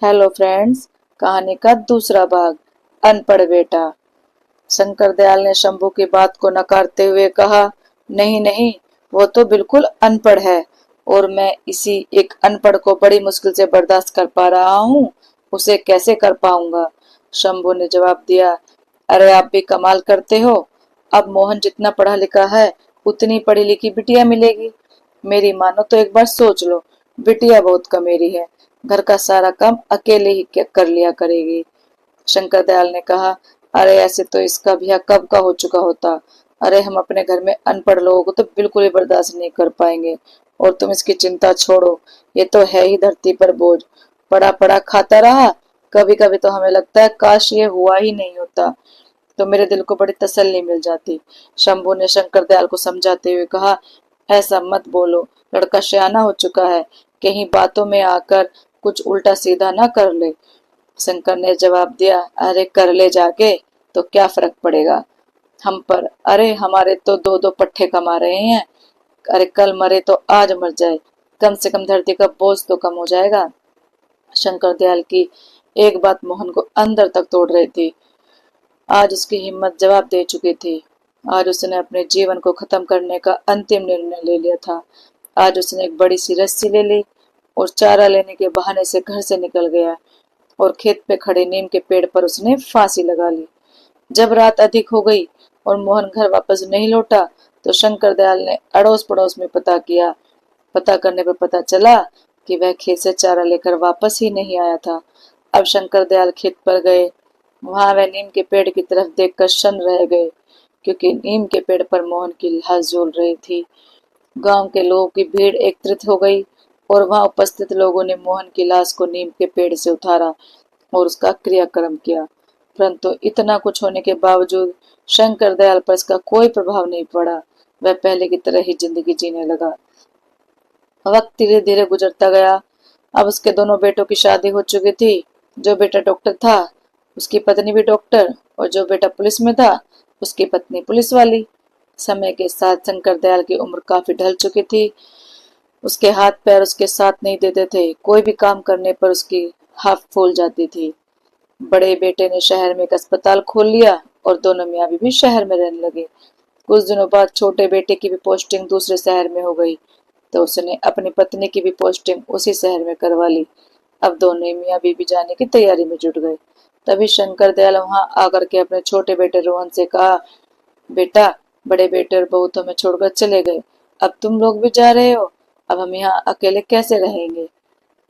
Hello friends. कहानी का दूसरा भाग, अनपढ़ बेटा। शंकर दयाल ने शंभू की बात को नकारते हुए कहा, नहीं नहीं, वो तो बिल्कुल अनपढ़ है और मैं इसी एक अनपढ़ को बड़ी मुश्किल से बर्दाश्त कर पा रहा हूँ, उसे कैसे कर पाऊंगा। शंभू ने जवाब दिया, अरे आप भी कमाल करते हो। अब मोहन जितना पढ़ा लिखा है उतनी पढ़ी लिखी बिटिया मिलेगी। मेरी मानो तो एक बार सोच लो, बिटिया बहुत कमेरी है, घर का सारा काम अकेले ही कर लिया करेगी। शंकर दयाल ने कहा, अरे ऐसे तो इसका ब्याह कब का हो चुका होता। अरे हम अपने घर में अनपढ़ लोगों को तो बिल्कुल ही बर्दाश्त नहीं कर पाएंगे। और तुम इसकी चिंता छोड़ो, ये तो है ही धरती पर बोझ, पड़ा पड़ा खाता रहा। कभी कभी तो हमें लगता है काश ये हुआ ही नहीं होता, तो मेरे दिल को बड़ी तसल्ली मिल जाती। शंभू ने शंकर दयाल को समझाते हुए कहा, ऐसा मत बोलो, लड़का सयाना हो चुका है, कहीं बातों में आकर कुछ उल्टा सीधा ना कर ले। शंकर ने जवाब दिया, अरे कर ले जाके, तो क्या फर्क पड़ेगा हम पर। अरे हमारे तो दो दो पट्टे कमा रहे हैं। अरे कल मरे तो आज मर जाए, कम से कम धरती का बोझ तो कम हो जाएगा। शंकर दयाल की एक बात मोहन को अंदर तक तोड़ रही थी। आज उसकी हिम्मत जवाब दे चुकी थी। आज उसने अपने जीवन को खत्म करने का अंतिम निर्णय ले लिया था। आज उसने एक बड़ी सी रस्सी ले ली और चारा लेने के बहाने से घर से निकल गया और खेत पे खड़े नीम के पेड़ पर उसने फांसी लगा ली। जब रात अधिक हो गई और मोहन घर वापस नहीं लौटा, तो शंकर दयाल ने अड़ोस पड़ोस में पता किया। पता करने पर पता चला कि वह खेत से चारा लेकर वापस ही नहीं आया था। अब शंकर दयाल खेत पर गए। वहां वह नीम के पेड़ की तरफ देखकर शन रह गए, क्योंकि नीम के पेड़ पर मोहन की लाश झूल रही थी। गांव के लोगों की भीड़ एकत्रित हो गई और वहां उपस्थित लोगों ने मोहन की लाश को नीम के पेड़ से उतारा और उसका क्रियाक्रम किया। परंतु इतना कुछ होने के बावजूद शंकर दयाल पर इसका कोई प्रभाव नहीं पड़ा। वह पहले की तरह ही जिंदगी जीने लगा। वक्त धीरे धीरे गुजरता गया। अब उसके दोनों बेटों की शादी हो चुकी थी। जो बेटा डॉक्टर था उसकी पत्नी भी डॉक्टर, और जो बेटा पुलिस में था उसकी पत्नी पुलिस वाली। समय के साथ शंकर दयाल की उम्र काफी ढल चुकी थी। उसके हाथ पैर उसके साथ नहीं देते थे। कोई भी काम करने पर उसकी हाथ फूल जाती थी। बड़े बेटे ने शहर में एक अस्पताल खोल लिया और दोनों मियाँ बीवी शहर में रहने लगे। कुछ दिनों बाद छोटे बेटे की भी पोस्टिंग दूसरे शहर में हो गई, तो उसने अपनी पत्नी की भी पोस्टिंग उसी शहर में करवा ली। अब दोनों मियाँ बीवी जाने की तैयारी में जुट गए। तभी शंकर दयाल वहां आकर के अपने छोटे बेटे रोहन से कहा, बेटा, बड़े बेटे और बहू तो हमें छोड़कर चले गए, अब तुम लोग भी जा रहे हो, अब हम यहाँ अकेले कैसे रहेंगे।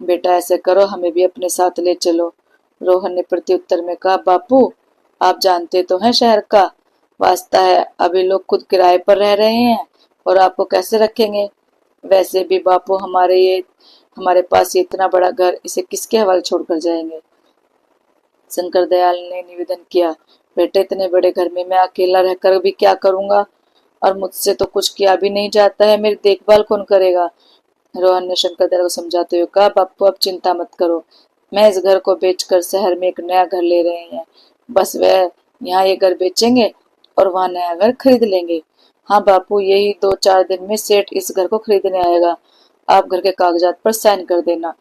बेटा ऐसे करो, हमें भी अपने साथ ले चलो। रोहन ने प्रत्युत्तर में कहा, बापू, आप जानते तो हैं शहर का वास्ता है, अभी लोग खुद किराए पर रह रहे हैं और आपको कैसे रखेंगे। वैसे भी बापू, हमारे पास ये इतना बड़ा घर, इसे किसके हवाले छोड़कर जाएंगे। शंकर दयाल ने निवेदन किया, बेटे, इतने बड़े घर में मैं अकेला रहकर भी क्या करूंगा, और मुझसे तो कुछ किया भी नहीं जाता है, मेरी देखभाल कौन करेगा। रोहन ने शंकर दयाल को समझाते हुए कहा, बापू अब चिंता मत करो, मैं इस घर को बेचकर शहर में एक नया घर ले रहे हैं। बस वह यहाँ ये घर बेचेंगे और वहाँ नया घर खरीद लेंगे। हाँ बापू, यही 2-4 दिन में सेठ इस घर को खरीदने आएगा। आप घर के कागजात पर साइन कर देना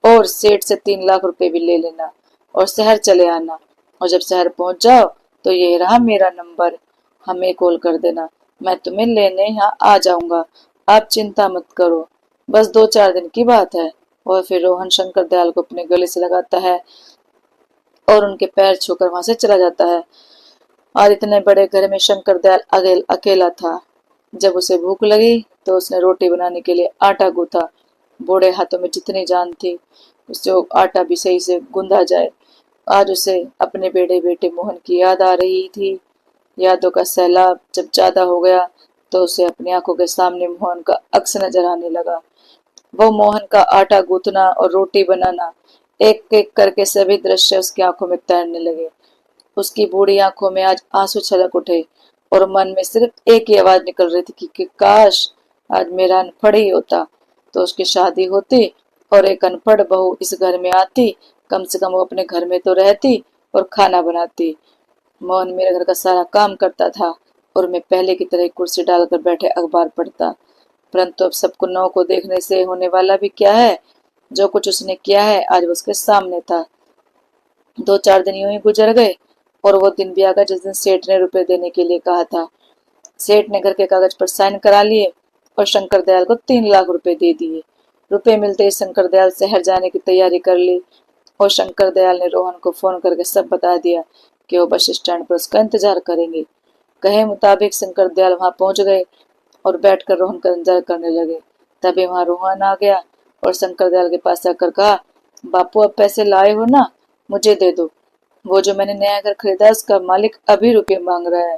और सेठ से 3 लाख रुपए भी ले लेना और शहर चले आना। और जब शहर पहुंच जाओ तो ये रहा मेरा नंबर, हमें कॉल कर देना, मैं तुम्हें लेने यहाँ आ जाऊंगा। आप चिंता मत करो, बस 2-4 दिन की बात है। और फिर रोहन शंकर दयाल को अपने गले से लगाता है और उनके पैर छूकर वहां से चला जाता है। और इतने बड़े घर में शंकर दयाल अकेला था। जब उसे भूख लगी तो उसने रोटी बनाने के लिए आटा गूंथा। बूढ़े हाथों में जितनी जान थी उससे वो आटा भी सही से गूंदा जाए। आज उसे अपने बेटे बेटे मोहन की याद आ रही थी। यादों का सैलाब जब ज्यादा हो गया तो उसे अपनी आंखों के सामने मोहन का अक्स नजर आने लगा। वो मोहन का आटा गूंथना और रोटी बनाना, एक एक करके सभी दृश्य उसकी आंखों में तैरने लगे। उसकी बूढ़ी आंखों में आज आंसू छलक उठे और मन में सिर्फ एक ही आवाज निकल रही थी कि काश आज मेरा अनपढ़ ही होता, तो उसकी शादी होती और एक अनपढ़ बहू इस घर में आती। कम से कम वो अपने घर में तो रहती और खाना बनाती। मोहन मेरे घर का सारा काम करता था और मैं पहले की तरह कुर्सी डालकर बैठे अखबार पढ़ता। परंतु अब सबको नौ को देखने से होने वाला भी क्या है। जो कुछ उसने किया है आज वो उसके सामने था। 2-4 दिन यूं ही गुजर गए और वो दिन भी आ गया जिस दिन सेठ ने रुपए देने के लिए कहा था। सेठ ने घर के कागज पर साइन करा लिए और शंकर दयाल को 3 लाख रुपए दे दिए। रुपए मिलते ही शंकर दयाल शहर जाने की तैयारी कर ली और शंकर दयाल ने रोहन को फोन करके सब बता दिया कि वो बस स्टैंड पर उसका इंतजार करेंगे। कहे मुताबिक शंकर दयाल वहां पहुंच गए और बैठकर रोहन का इंतजार करने लगे। तभी वहां रोहन आ गया और शंकर दयाल के पास आकर कहा, बापू अब पैसे लाए हो ना, मुझे दे दो। वो जो मैंने नया घर खरीदा उसका मालिक अभी रुपये मांग रहा है।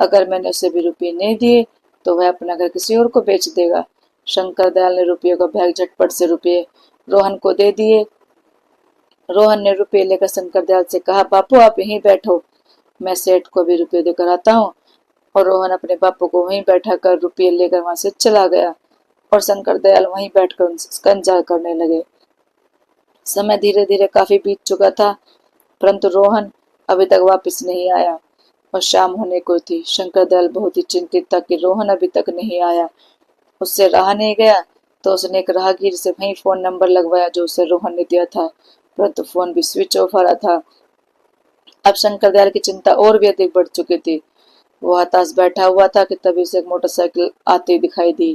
अगर मैंने उसे भी रुपये नहीं दिए तो वह अपना घर किसी और को बेच देगा। शंकर दयाल ने रुपये का बैग झटपट से रुपये रोहन को दे दिए। रोहन ने रुपये लेकर शंकर दयाल से कहा, बापू आप यहीं बैठो, मैं सेठ को भी रुपये देकर आता हूँ। और रोहन अपने बापू को वहीं बैठा कर रुपये लेकर वहां से चला गया और शंकर दयाल वहीं बैठकर उसका इंतजार करने लगे। समय धीरे धीरे काफी बीत चुका था, परंतु रोहन अभी तक वापस नहीं आया और शाम होने को थी। शंकर दयाल बहुत ही चिंतित था कि रोहन अभी तक नहीं आया। उससे रहा नहीं गया तो उसने एक राहगीर से वहीं फोन नंबर लगवाया जो उसे रोहन ने दिया था, परंतु फोन भी स्विच ऑफ आ रहा था। अब शंकर दयाल की चिंता और भी अधिक बढ़ चुकी थी। वो हताश बैठा हुआ था कि तभी उसे एक मोटरसाइकिल आती दिखाई दी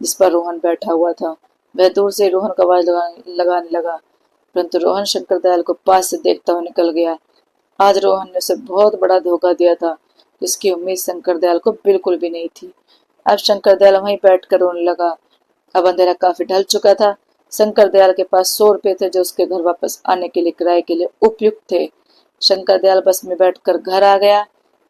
जिस पर रोहन बैठा हुआ था। वह दूर से रोहन को आवाज लगाने लगा, परंतु रोहन शंकर दयाल को पास से देखता हुआ निकल गया। आज रोहन ने उसे बहुत बड़ा धोखा दिया था, जिसकी उम्मीद शंकर दयाल को बिल्कुल भी नहीं थी। अब शंकर दयाल वहीं बैठकर रोने लगा। अब अंधेरा काफी ढल चुका था। शंकर दयाल के पास 100 रुपए थे जो उसके घर वापस आने के लिए किराए के लिए उपयुक्त थे। शंकर दयाल बस में बैठकर घर आ गया।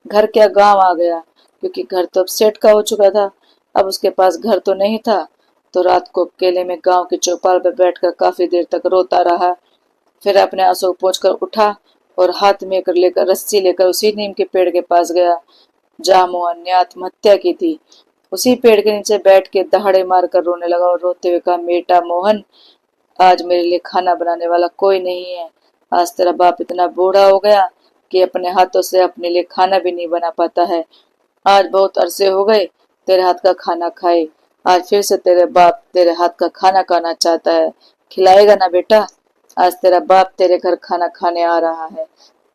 घर क्या गांव आ गया, क्योंकि घर तो अब सेठ का हो चुका था। अब उसके पास घर तो नहीं था, तो रात को अकेले में गांव के चौपाल पर बैठकर काफी देर तक रोता रहा। फिर अपने आंसू पोंछकर उठा और हाथ में लेकर रस्सी लेकर उसी नीम के पेड़ के पास गया जहां मोहन ने आत्महत्या की थी। उसी पेड़ के नीचे बैठ के दहाड़े मारकर रोने लगा और रोते हुए कहा, बेटा मोहन, आज मेरे लिए खाना बनाने वाला कोई नहीं है। आज तेरा बाप इतना बूढ़ा हो गया कि अपने हाथों से अपने लिए खाना भी नहीं बना पाता है। आज बहुत अरसे हो गए तेरे हाथ का खाना खाए। आज फिर से तेरे बाप तेरे हाथ का खाना खाना चाहता है। खिलाएगा ना बेटा? आज तेरा बाप तेरे घर खाना खाने आ रहा है।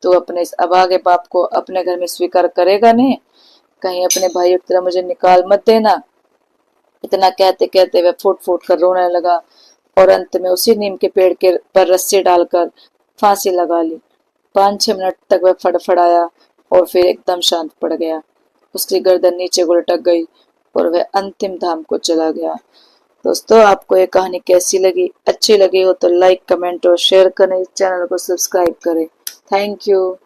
तू अपने इस अभागे बाप को अपने घर में स्वीकार करेगा नहीं? कहीं अपने भाइयों की तरह मुझे निकाल मत देना। इतना कहते कहते वह फूट फूट कर रोने लगा और अंत में उसी नीम के पेड़ के पर रस्सी डालकर फांसी लगा ली। 5-6 मिनट तक वह फड़फड़ाया और फिर एकदम शांत पड़ गया। उसकी गर्दन नीचे को लटक गई और वह अंतिम धाम को चला गया। दोस्तों, आपको ये कहानी कैसी लगी? अच्छी लगी हो तो लाइक, कमेंट और शेयर करें। चैनल को सब्सक्राइब करें। Thank you.